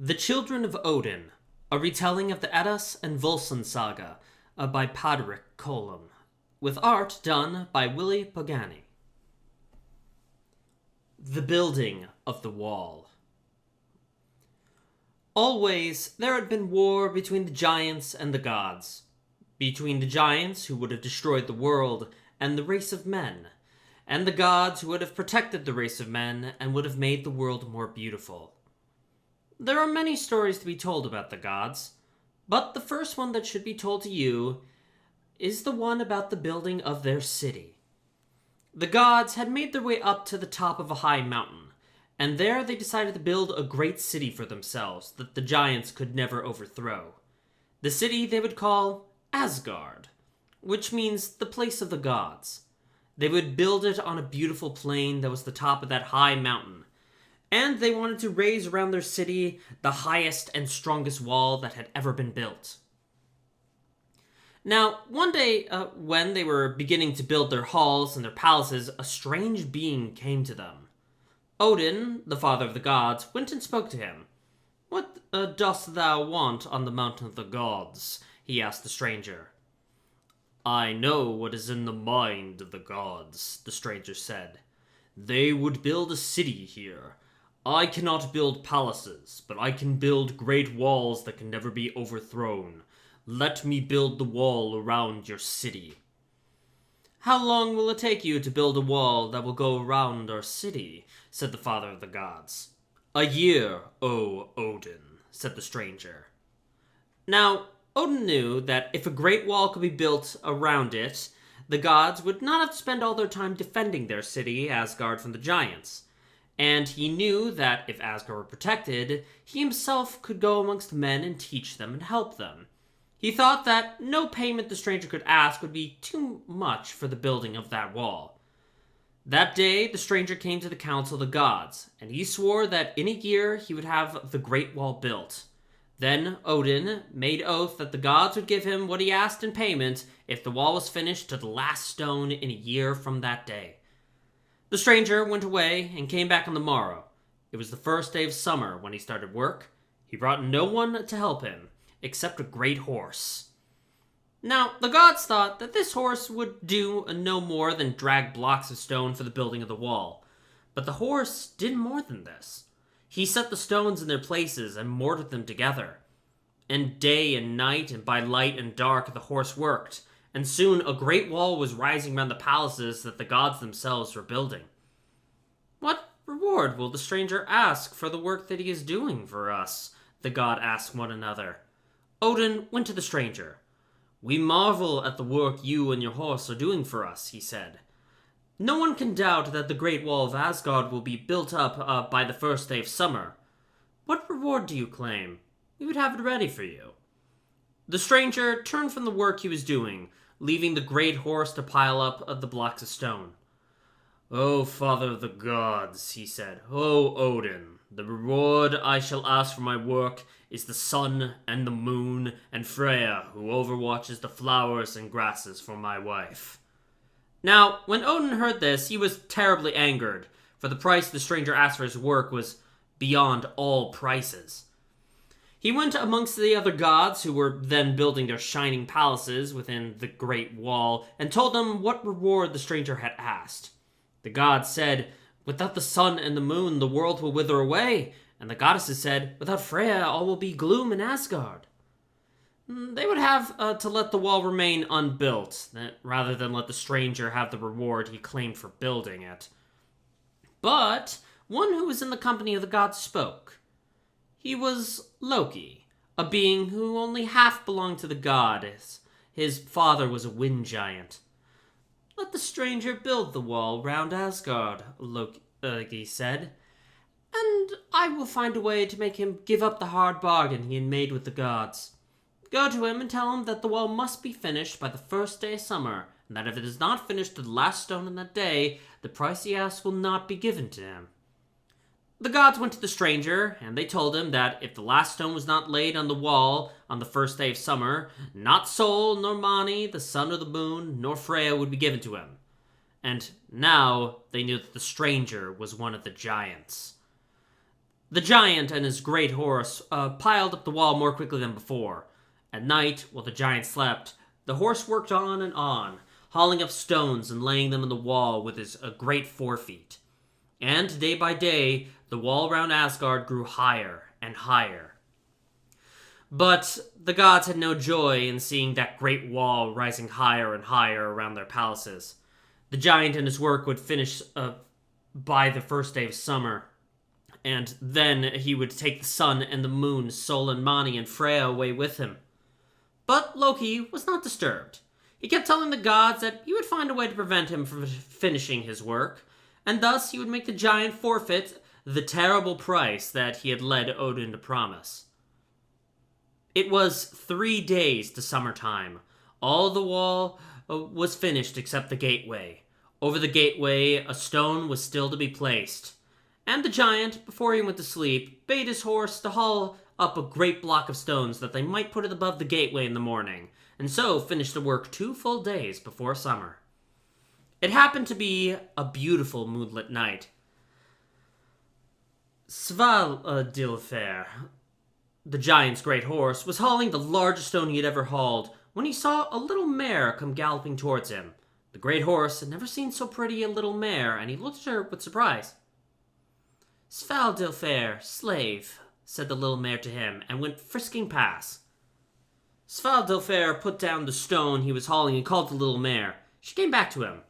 The Children of Odin, a retelling of the Eddas and Volsung saga by Padraic Colum, with art done by Willy Pogany. The Building of the Wall. Always there had been war between the giants and the gods, between the giants who would have destroyed the world and the race of men, and the gods who would have protected the race of men and would have made the world more beautiful. There are many stories to be told about the gods, but the first one that should be told to you is the one about the building of their city. The gods had made their way up to the top of a high mountain, and there they decided to build a great city for themselves that the giants could never overthrow. The city they would call Asgard, which means the place of the gods. They would build it on a beautiful plain that was the top of that high mountain, and they wanted to raise around their city the highest and strongest wall that had ever been built. Now, one day, when they were beginning to build their halls and their palaces, a strange being came to them. Odin, the father of the gods, went and spoke to him. "What dost thou want on the mountain of the gods?" he asked the stranger. "I know what is in the mind of the gods," the stranger said. "They would build a city here. I cannot build palaces, but I can build great walls that can never be overthrown. Let me build the wall around your city." "How long will it take you to build a wall that will go around our city?" said the father of the gods. "A year, O Odin," said the stranger. Now, Odin knew that if a great wall could be built around it, the gods would not have to spend all their time defending their city, Asgard, from the giants. And he knew that if Asgard were protected, he himself could go amongst men and teach them and help them. He thought that no payment the stranger could ask would be too much for the building of that wall. That day, the stranger came to the council of the gods, and he swore that in a year he would have the great wall built. Then Odin made oath that the gods would give him what he asked in payment if the wall was finished to the last stone in a year from that day. The stranger went away and came back on the morrow. It was the first day of summer when he started work. He brought no one to help him, except a great horse. Now, the gods thought that this horse would do no more than drag blocks of stone for the building of the wall. But the horse did more than this. He set the stones in their places and mortared them together. And day and night, and by light and dark, the horse worked, and soon a great wall was rising around the palaces that the gods themselves were building. "What reward will the stranger ask for the work that he is doing for us?" the god asked one another. Odin went to the stranger. "We marvel at the work you and your horse are doing for us," he said. "No one can doubt that the great wall of Asgard will be built up by the first day of summer. What reward do you claim? We would have it ready for you." The stranger turned from the work he was doing, leaving the great horse to pile up the blocks of stone. "O father of the gods," he said, "O Odin, the reward I shall ask for my work is the sun and the moon and Freya, who overwatches the flowers and grasses for my wife." Now, when Odin heard this, he was terribly angered, for the price the stranger asked for his work was beyond all prices. He went amongst the other gods who were then building their shining palaces within the great wall and told them what reward the stranger had asked. The gods said, "Without the sun and the moon, the world will wither away." And the goddesses said, "Without Freya, all will be gloom in Asgard." They would have to let the wall remain unbuilt, rather than let the stranger have the reward he claimed for building it. But one who was in the company of the gods spoke. He was Loki, a being who only half belonged to the gods. His father was a wind giant. "Let the stranger build the wall round Asgard," Loki said, "and I will find a way to make him give up the hard bargain he had made with the gods. Go to him and tell him that the wall must be finished by the first day of summer, and that if it is not finished to the last stone on that day, the price he asks will not be given to him." The gods went to the stranger, and they told him that if the last stone was not laid on the wall on the first day of summer, not Sol, nor Mani, the sun or the moon, nor Freya would be given to him. And now they knew that the stranger was one of the giants. The giant and his great horse piled up the wall more quickly than before. At night, while the giant slept, the horse worked on and on, hauling up stones and laying them in the wall with his great forefeet. And day by day, the wall round Asgard grew higher and higher. But the gods had no joy in seeing that great wall rising higher and higher around their palaces. The giant and his work would finish by the first day of summer, and then he would take the sun and the moon, Sol and Mani and Freya away with him. But Loki was not disturbed. He kept telling the gods that he would find a way to prevent him from finishing his work, and thus he would make the giant forfeit the terrible price that he had led Odin to promise. It was 3 days to summertime. All the wall was finished except the gateway. Over the gateway, a stone was still to be placed. And the giant, before he went to sleep, bade his horse to haul up a great block of stones that they might put it above the gateway in the morning, and so finish the work 2 full days before summer. It happened to be a beautiful moonlit night. Svaldilfare, the giant's great horse, was hauling the largest stone he had ever hauled when he saw a little mare come galloping towards him. The great horse had never seen so pretty a little mare, and he looked at her with surprise. "Svaldilfare, slave," said the little mare to him, and went frisking past. Svaldilfare put down the stone he was hauling and called the little mare. She came back to him.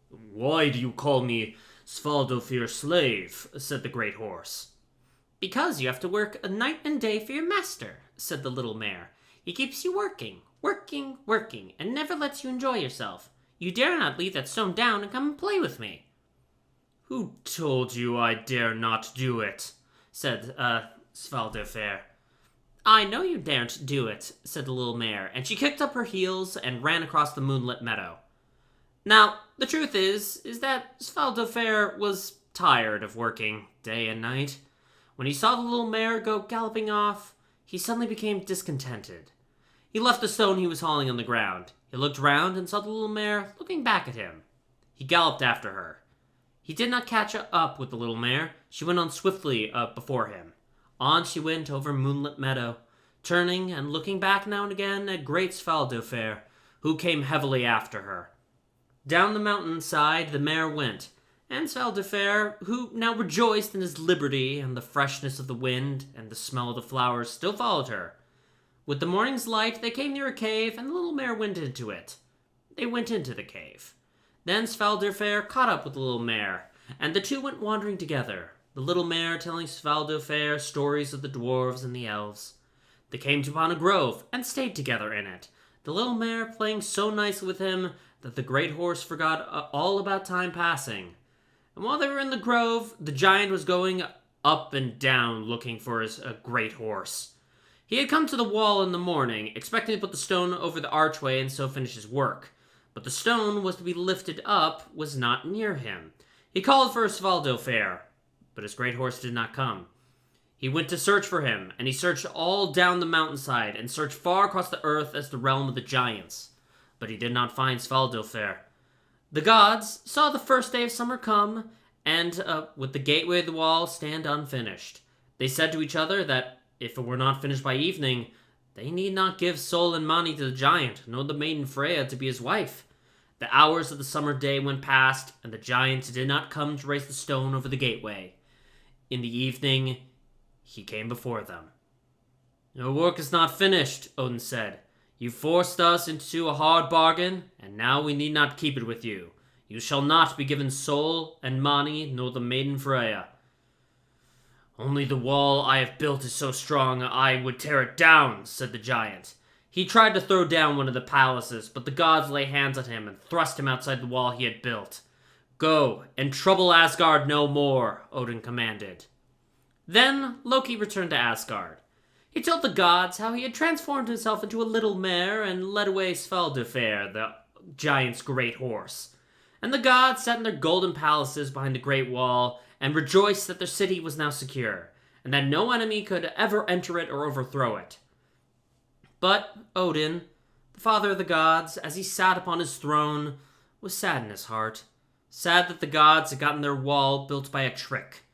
"Why do you call me Svaldilfare, slave?" said the great horse. "Because you have to work a night and day for your master," said the little mare. "He keeps you working, working, working, and never lets you enjoy yourself. You dare not leave that stone down and come and play with me." "Who told you I dare not do it?" said Svaldilfare. "I know you daren't do it," said the little mare, and she kicked up her heels and ran across the moonlit meadow. Now, the truth is that Svaldilfare was tired of working day and night. When he saw the little mare go galloping off, he suddenly became discontented. He left the stone he was hauling on the ground. He looked round and saw the little mare looking back at him. He galloped after her. He did not catch up with the little mare. She went on swiftly before him. On she went over moonlit meadow, turning and looking back now and again at great Svaldilfare, who came heavily after her. Down the mountain side the mare went, and Svaldilfare, who now rejoiced in his liberty and the freshness of the wind and the smell of the flowers, still followed her. With the morning's light they came near a cave, and the little mare went into it. They went into the cave. Then Svaldilfare caught up with the little mare, and the two went wandering together, the little mare telling Svaldilfare stories of the dwarves and the elves. They came upon a grove, and stayed together in it, the little mare playing so nicely with him that the great horse forgot all about time passing. And while they were in the grove, the giant was going up and down looking for his great horse. He had come to the wall in the morning, expecting to put the stone over the archway and so finish his work. But the stone was to be lifted up was not near him. He called for Svaldilfare, but his great horse did not come. He went to search for him, and he searched all down the mountainside, and searched far across the earth as the realm of the giants. But he did not find Svaldilfare. The gods saw the first day of summer come, and with the gateway of the wall stand unfinished. They said to each other that if it were not finished by evening, they need not give Sol and Mani to the giant, nor the maiden Freya to be his wife. The hours of the summer day went past, and the giant did not come to raise the stone over the gateway. In the evening, he came before them. "Your work is not finished," Odin said. "You forced us into a hard bargain, and now we need not keep it with you. You shall not be given Sol and Mani, nor the maiden Freya." "Only the wall I have built is so strong I would tear it down," said the giant. He tried to throw down one of the palaces, but the gods laid hands on him and thrust him outside the wall he had built. "Go, and trouble Asgard no more," Odin commanded. Then Loki returned to Asgard. He told the gods how he had transformed himself into a little mare and led away Svaldilfare, the giant's great horse. And the gods sat in their golden palaces behind the great wall and rejoiced that their city was now secure, and that no enemy could ever enter it or overthrow it. But Odin, the father of the gods, as he sat upon his throne, was sad in his heart. Sad that the gods had gotten their wall built by a trick.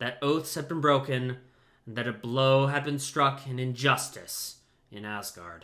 that oaths had been broken, and that a blow had been struck in injustice in Asgard.